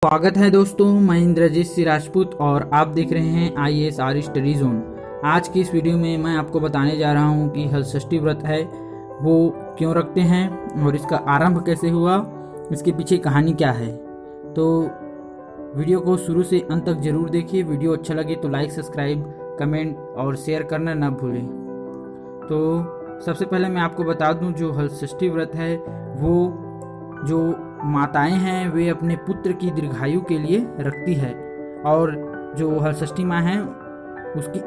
स्वागत है दोस्तों, मैं इंद्रजीत सिंह राजपूत और आप देख रहे हैं IAS स्टडी जोन। आज की इस वीडियो में मैं आपको बताने जा रहा हूं कि हलषष्ठी व्रत है वो क्यों रखते हैं और इसका आरंभ कैसे हुआ, इसके पीछे कहानी क्या है। तो वीडियो को शुरू से अंत तक जरूर देखिए। वीडियो अच्छा लगे तो लाइक, सब्सक्राइब, कमेंट और शेयर करना ना भूलें। तो सबसे पहले मैं आपको बता दूं, जो हलषष्ठी व्रत है वो जो माताएं हैं वे अपने पुत्र की दीर्घायु के लिए रखती है, और जो हलषष्ठी माँ हैं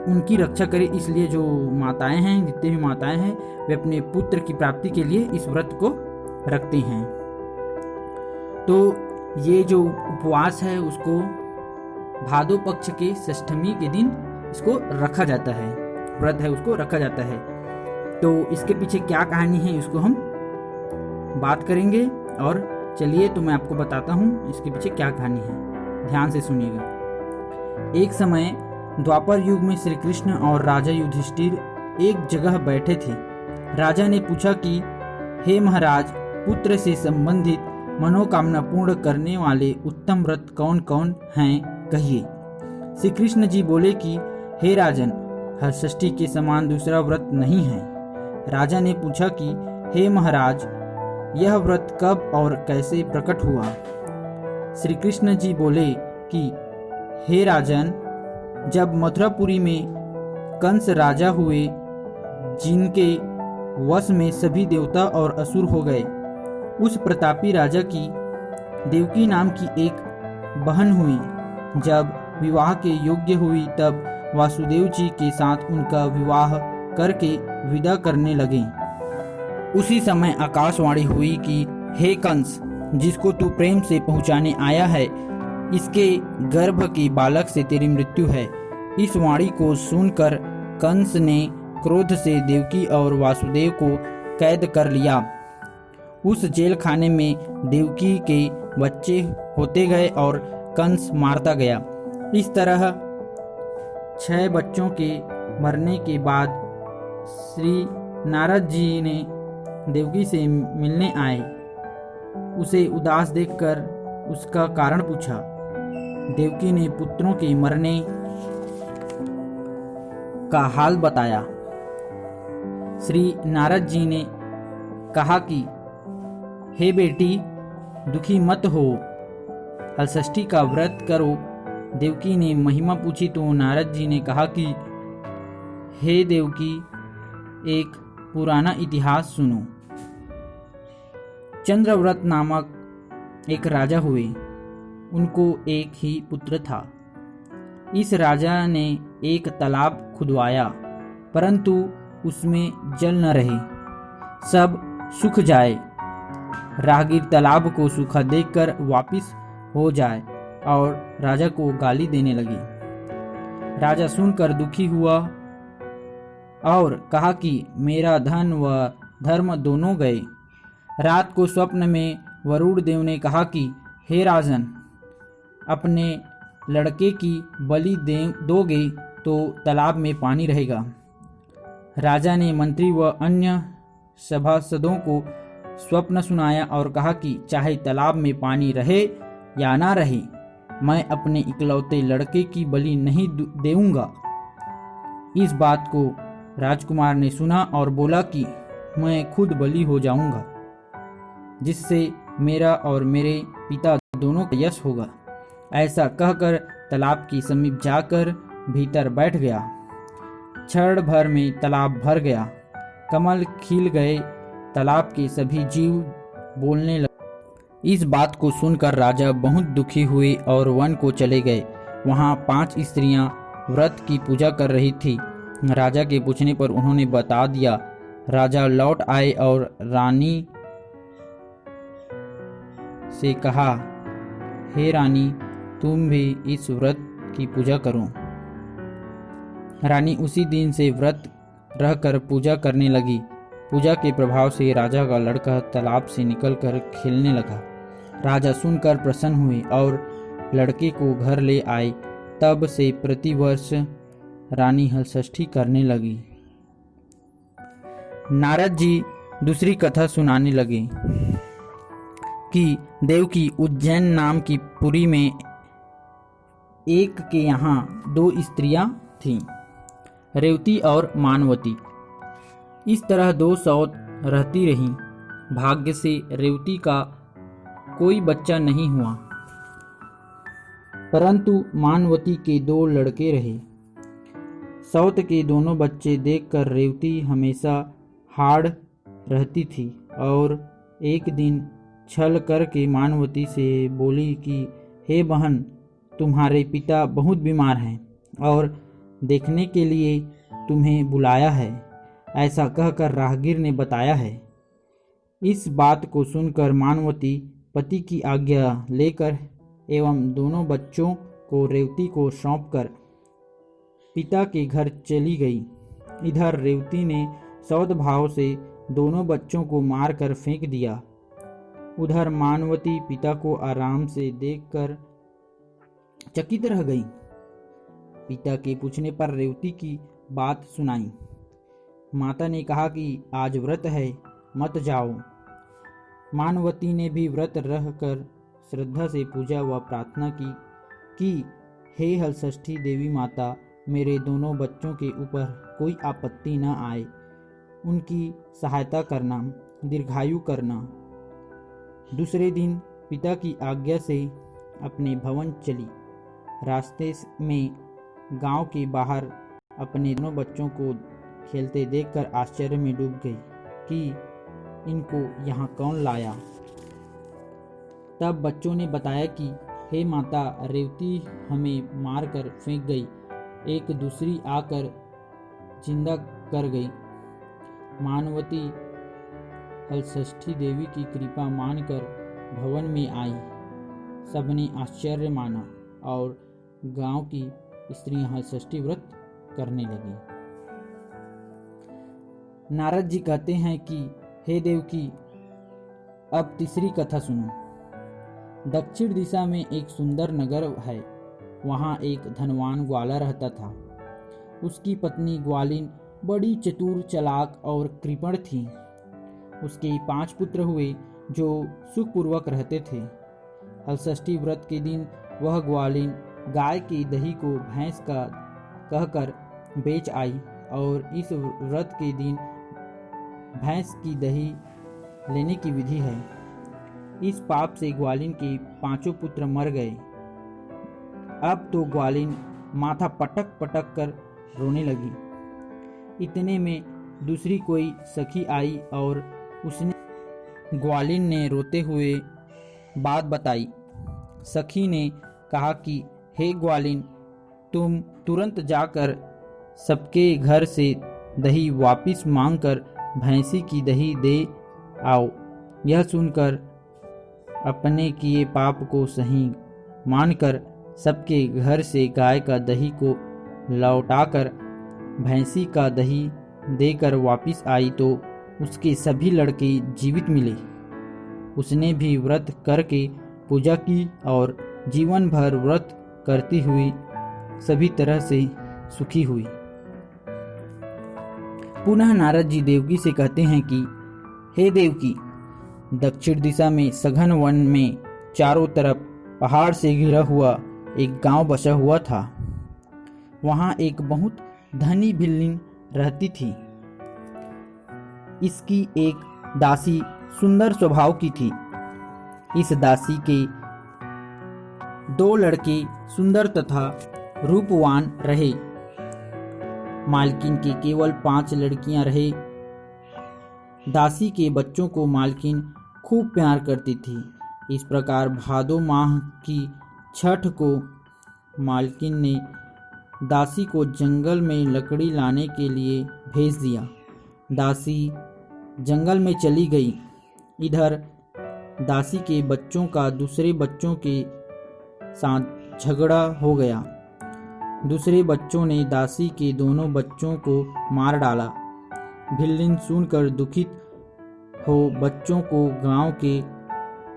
उनकी रक्षा करे, इसलिए जो माताएं हैं, जितने भी माताएं हैं, वे अपने पुत्र की प्राप्ति के लिए इस व्रत को रखती हैं। तो ये जो उपवास है उसको भादो पक्ष के षष्ठमी के दिन इसको रखा जाता है, व्रत है उसको रखा जाता है। तो इसके पीछे क्या कहानी है इसको हम बात करेंगे, और चलिए तो मैं आपको बताता हूँ इसके पीछे क्या कहानी है। ध्यान से सुनिएगा। एक समय द्वापर युग में श्री कृष्ण और राजा युधिष्ठिर एक जगह बैठे थे। राजा ने पूछा कि हे महाराज, पुत्र से संबंधित मनोकामना पूर्ण करने वाले उत्तम व्रत कौन कौन हैं, कहिए। श्री कृष्ण जी बोले कि हे राजन, हलषष्ठी के समान दूसरा व्रत नहीं है। राजा ने पूछा कि हे महाराज, यह व्रत कब और कैसे प्रकट हुआ। श्री कृष्ण जी बोले कि हे राजन, जब मथुरापुरी में कंस राजा हुए, जिनके वश में सभी देवता और असुर हो गए, उस प्रतापी राजा की देवकी नाम की एक बहन हुई। जब विवाह के योग्य हुई तब वासुदेव जी के साथ उनका विवाह करके विदा करने लगे। उसी समय आकाशवाणी हुई कि हे कंस, जिसको तू प्रेम से पहुंचाने आया है, इसके गर्भ के बालक से तेरी मृत्यु है। इस वाणी को सुनकर कंस ने क्रोध से देवकी और वासुदेव को कैद कर लिया। उस जेल खाने में देवकी के बच्चे होते गए और कंस मारता गया। इस तरह 6 बच्चों के मरने के बाद श्री नारद जी ने देवकी से मिलने आए। उसे उदास देखकर उसका कारण पूछा। देवकी ने पुत्रों के मरने का हाल बताया। श्री नारद जी ने कहा कि हे बेटी, दुखी मत हो, हलषष्ठी का व्रत करो। देवकी ने महिमा पूछी तो नारद जी ने कहा कि हे देवकी, एक पुराना इतिहास सुनो। चंद्रव्रत नामक एक राजा हुए। उनको एक ही पुत्र था। इस राजा ने एक तालाब खुदवाया, परंतु उसमें जल न रहे, सब सूख जाए। राहगीर तालाब को सूखा देखकर वापिस हो जाए और राजा को गाली देने लगे। राजा सुनकर दुखी हुआ और कहा कि मेरा धन व धर्म दोनों गए। रात को स्वप्न में वरुण देव ने कहा कि हे राजन, अपने लड़के की बलि दोगे तो तालाब में पानी रहेगा। राजा ने मंत्री व अन्य सभासदों को स्वप्न सुनाया और कहा कि चाहे तालाब में पानी रहे या ना रहे, मैं अपने इकलौते लड़के की बलि नहीं देऊंगा। इस बात को राजकुमार ने सुना और बोला कि मैं खुद बलि हो जाऊंगा, जिससे मेरा और मेरे पिता दोनों का यश होगा। ऐसा कहकर तालाब के समीप जाकर भीतर बैठ गया। क्षण भर में तालाब भर गया, कमल खिल गए, तालाब के सभी जीव बोलने लगे। इस बात को सुनकर राजा बहुत दुखी हुए और वन को चले गए। वहाँ 5 स्त्रियां व्रत की पूजा कर रही थी। राजा के पूछने पर उन्होंने बता दिया। राजा लौट आए और रानी से कहा, हे रानी, तुम भी इस व्रत की पूजा करो। रानी उसी दिन से व्रत रहकर पूजा करने लगी। पूजा के प्रभाव से राजा का लड़का तालाब से निकलकर खेलने लगा। राजा सुनकर प्रसन्न हुए और लड़के को घर ले आए। तब से प्रतिवर्ष रानी हलषष्ठी करने लगी। नारद जी दूसरी कथा सुनाने लगे कि देवकी उज्जैन नाम की पुरी में एक के यहाँ 2 स्त्रियां थीं, रेवती और मानवती। इस तरह 2 सौत रहती रहीं। भाग्य से रेवती का कोई बच्चा नहीं हुआ, परंतु मानवती के 2 लड़के रहे। सौत के दोनों बच्चे देखकर रेवती हमेशा हाड़ रहती थी और एक दिन छल करके मानवती से बोली कि हे बहन, तुम्हारे पिता बहुत बीमार हैं और देखने के लिए तुम्हें बुलाया है, ऐसा कहकर राहगीर ने बताया है। इस बात को सुनकर मानवती पति की आज्ञा लेकर एवं दोनों बच्चों को रेवती को सौंपकर पिता के घर चली गई। इधर रेवती ने सद्भाव से दोनों बच्चों को मारकर फेंक दिया। उधर मानवती पिता को आराम से देखकर चकित रह गई। पिता के पूछने पर रेवती की बात सुनाई। माता ने कहा कि आज व्रत है, मत जाओ। मानवती ने भी व्रत रहकर श्रद्धा से पूजा व प्रार्थना की कि हे हलषष्ठी देवी माता, मेरे दोनों बच्चों के ऊपर कोई आपत्ति न आए, उनकी सहायता करना, दीर्घायु करना। दूसरे दिन पिता की आज्ञा से अपने भवन चली। रास्ते में गांव के बाहर अपने दोनों बच्चों को खेलते देखकर आश्चर्य में डूब गई कि इनको यहाँ कौन लाया। तब बच्चों ने बताया कि हे माता, रेवती हमें मारकर फेंक गई, एक दूसरी आकर जिंदा कर गई। मानवती हलषष्ठी देवी की कृपा मानकर भवन में आई। सबने आश्चर्य माना और गांव की स्त्रियां हलषष्ठी व्रत करने लगी। नारद जी कहते हैं कि हे देवकी, अब तीसरी कथा सुनो। दक्षिण दिशा में एक सुंदर नगर है। वहाँ एक धनवान ग्वाला रहता था। उसकी पत्नी ग्वालिन बड़ी चतुर, चालाक और कृपण थी। उसके 5 पुत्र हुए जो सुखपूर्वक रहते थे। हलषष्ठी व्रत के दिन वह ग्वालिन गाय के दही को भैंस का कहकर बेच आई और इस व्रत के दिन भैंस की दही लेने की विधि है। इस पाप से ग्वालिन के 5 पुत्र मर गए। अब तो ग्वालिन माथा पटक पटक कर रोने लगी। इतने में दूसरी कोई सखी आई और उसने ग्वालिन ने रोते हुए बात बताई। सखी ने कहा कि हे ग्वालिन, तुम तुरंत जाकर सबके घर से दही वापिस मांगकर भैंसी की दही दे आओ। यह सुनकर अपने किए पाप को सही मानकर सबके घर से गाय का दही को लौटाकर भैंसी का दही देकर वापिस आई तो उसके सभी लड़के जीवित मिले। उसने भी व्रत करके पूजा की और जीवन भर व्रत करती हुई सभी तरह से सुखी हुई। पुनः नारद जी देवकी से कहते हैं कि हे देवकी, दक्षिण दिशा में सघन वन में चारों तरफ पहाड़ से घिरा हुआ एक गांव बसा हुआ था। वहां एक बहुत धनी भिल्लिन रहती थी। इसकी एक दासी सुंदर स्वभाव की थी। इस दासी के 2 लड़के सुंदर तथा रूपवान रहे। मालकिन के केवल 5 लड़कियां रहे। दासी के बच्चों को मालकिन खूब प्यार करती थी। इस प्रकार भादो माह की छठ को मालकिन ने दासी को जंगल में लकड़ी लाने के लिए भेज दिया। दासी जंगल में चली गई। इधर दासी के बच्चों का दूसरे बच्चों के साथ झगड़ा हो गया। दूसरे बच्चों ने दासी के दोनों बच्चों को मार डाला। भिल्लिन सुनकर दुखित हो बच्चों को गांव के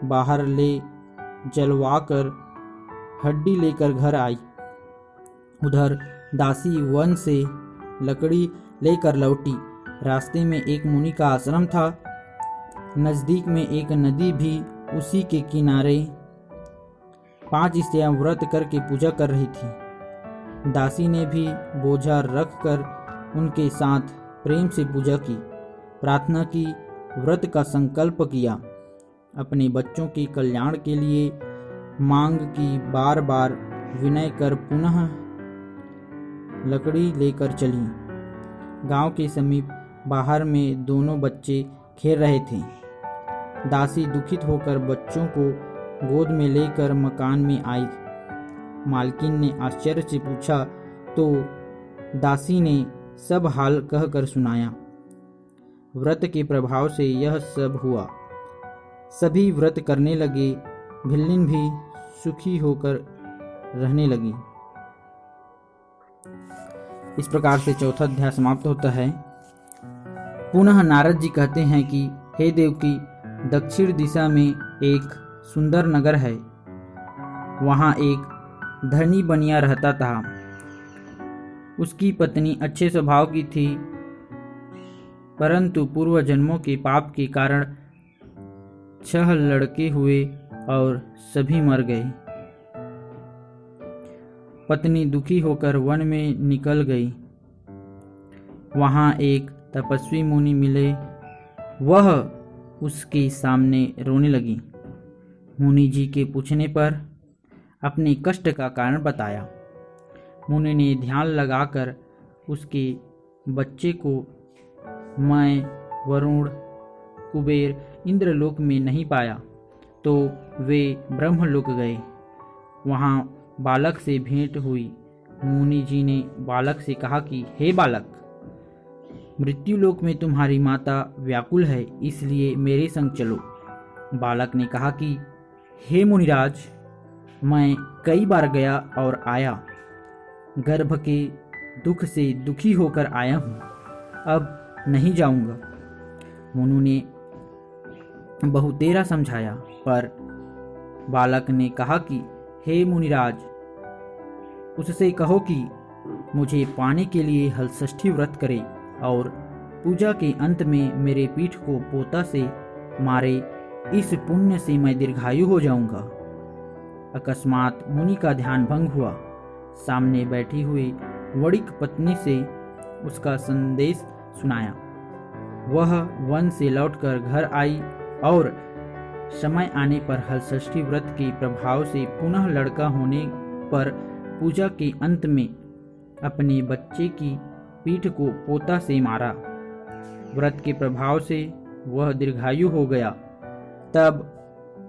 बाहर ले जलवाकर हड्डी लेकर घर आई। उधर दासी वन से लकड़ी लेकर लौटी। रास्ते में एक मुनि का आश्रम था। नजदीक में एक नदी भी उसी के किनारे 5 स्त्रियां व्रत करके पूजा कर रही थी। दासी ने भी बोझा रखकर उनके साथ प्रेम से पूजा की, प्रार्थना की, व्रत का संकल्प किया, अपने बच्चों के कल्याण के लिए मांग की, बार बार विनय कर पुनः लकड़ी लेकर चली। गांव के समीप बाहर में दोनों बच्चे खेल रहे थे। दासी दुखित होकर बच्चों को गोद में लेकर मकान में आई। मालकिन ने आश्चर्य से पूछा तो दासी ने सब हाल कहकर सुनाया। व्रत के प्रभाव से यह सब हुआ। सभी व्रत करने लगे, भिल्लिन भी सुखी होकर रहने लगी। इस प्रकार से चौथा अध्याय समाप्त होता है। पुनः नारद जी कहते हैं कि हे देवकी, दक्षिण दिशा में एक सुंदर नगर है। वहाँ एक धनी बनिया रहता था। उसकी पत्नी अच्छे स्वभाव की थी, परंतु पूर्व जन्मों के पाप के कारण 6 लड़के हुए और सभी मर गए। पत्नी दुखी होकर वन में निकल गई। वहाँ एक तपस्वी मुनि मिले। वह उसके सामने रोने लगी। मुनि जी के पूछने पर अपने कष्ट का कारण बताया। मुनि ने ध्यान लगाकर उसके बच्चे को मैं वरुण, कुबेर, इंद्रलोक में नहीं पाया तो वे ब्रह्मलोक गए। वहाँ बालक से भेंट हुई। मुनि जी ने बालक से कहा कि हे बालक, मृत्युलोक में तुम्हारी माता व्याकुल है, इसलिए मेरे संग चलो। बालक ने कहा कि हे मुनिराज, मैं कई बार गया और आया, गर्भ के दुख से दुखी होकर आया हूँ, अब नहीं जाऊंगा। मुनु ने बहुतेरा समझाया, पर बालक ने कहा कि हे मुनिराज, उससे कहो कि मुझे पाने के लिए हलषष्ठी व्रत करे और पूजा के अंत में मेरे पीठ को पोता से मारे। इस पुण्य से मैं दीर्घायु हो जाऊंगा। अकस्मात मुनि का ध्यान भंग हुआ। सामने बैठी हुई वणिक पत्नी से उसका संदेश सुनाया। वह वन से लौटकर घर आई और समय आने पर हलषष्ठी व्रत के प्रभाव से पुनः लड़का होने पर पूजा के अंत में अपने बच्चे की पीठ को पोता से मारा। व्रत के प्रभाव से वह दीर्घायु हो गया। तब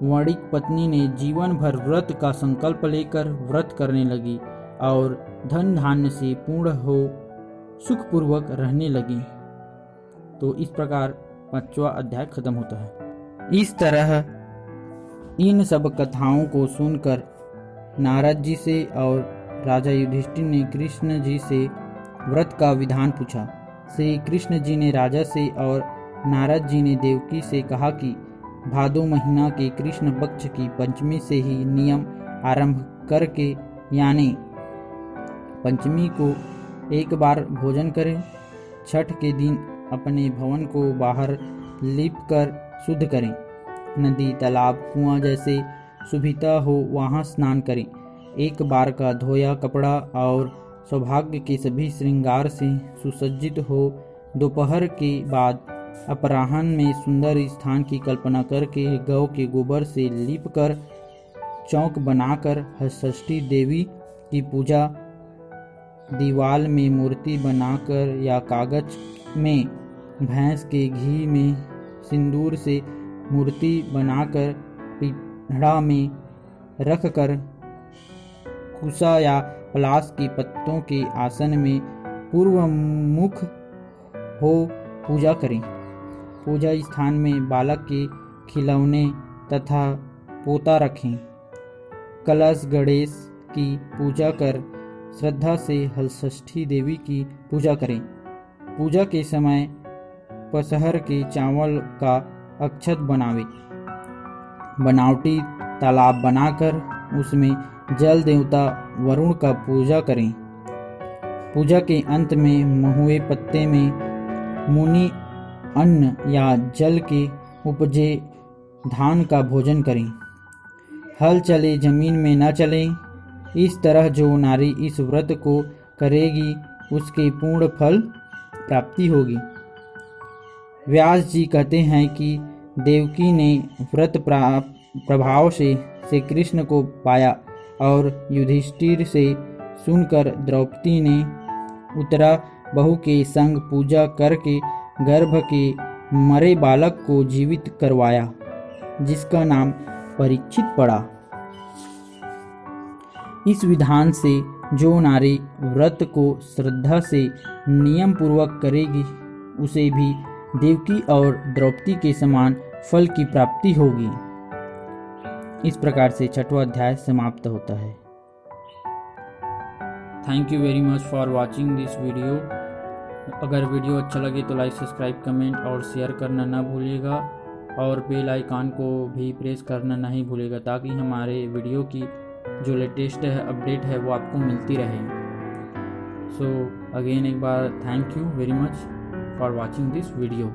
वणिक पत्नी ने जीवन भर व्रत का संकल्प लेकर व्रत करने लगी और धन धान्य से पूर्ण हो सुखपूर्वक रहने लगी। तो इस प्रकार 5वां अध्याय खत्म होता है। इस तरह इन सब कथाओं को सुनकर नारद जी से और राजा युधिष्ठिर ने कृष्ण जी से व्रत का विधान पूछा। श्री कृष्ण जी ने राजा से और नारद जी ने देवकी से कहा कि भादो महीना के कृष्ण पक्ष की पंचमी से ही नियम आरंभ करके, यानी पंचमी को एक बार भोजन करें। छठ के दिन अपने भवन को बाहर लीप कर शुद्ध करें। नदी, तालाब, कुआं जैसे सुविधा हो वहां स्नान करें। एक बार का धोया कपड़ा और सौभाग्य के सभी श्रृंगार से सुसज्जित हो दोपहर के बाद अपराह्न में सुंदर स्थान की कल्पना करके गौ के गोबर से लीपकर चौक बनाकर हलषष्ठी देवी की पूजा, दीवाल में मूर्ति बनाकर या कागज में भैंस के घी में सिंदूर से मूर्ति बनाकर पीढ़ा में रखकर कुसा या पलाश के पत्तों के आसन में पूर्व मुख हो पूजा करें। पूजा स्थान में बालक के खिलौने तथा पोता रखें। कलश गणेश की पूजा कर श्रद्धा से हलषष्ठी देवी की पूजा करें। पूजा के समय पसहर के चावल का अक्षत बनावे। बनावटी तालाब बनाकर उसमें जल देवता वरुण का पूजा करें। पूजा के अंत में महुए पत्ते में मुनि अन्न या जल के उपजे धान का भोजन करें। हल चले जमीन में न चले। इस तरह जो नारी इस व्रत को करेगी उसके पूर्ण फल प्राप्ति होगी। व्यास जी कहते हैं कि देवकी ने व्रत प्रभाव से श्री कृष्ण को पाया और युधिष्ठिर से सुनकर द्रौपदी ने उत्तरा बहू के संग पूजा करके गर्भ के मरे बालक को जीवित करवाया, जिसका नाम परीक्षित पड़ा। इस विधान से जो नारी व्रत को श्रद्धा से नियम पूर्वक करेगी उसे भी देवकी और द्रौपदी के समान फल की प्राप्ति होगी। इस प्रकार से 6वां अध्याय समाप्त होता है। Thank you very much for watching this video. अगर वीडियो अच्छा लगे तो लाइक, सब्सक्राइब, कमेंट और शेयर करना ना भूलिएगा और बेल आइकन को भी प्रेस करना नहीं भूलिएगा ताकि हमारे वीडियो की जो लेटेस्ट अपडेट है वो आपको मिलती रहे। सो अगेन एक बार thank you very much for watching this video.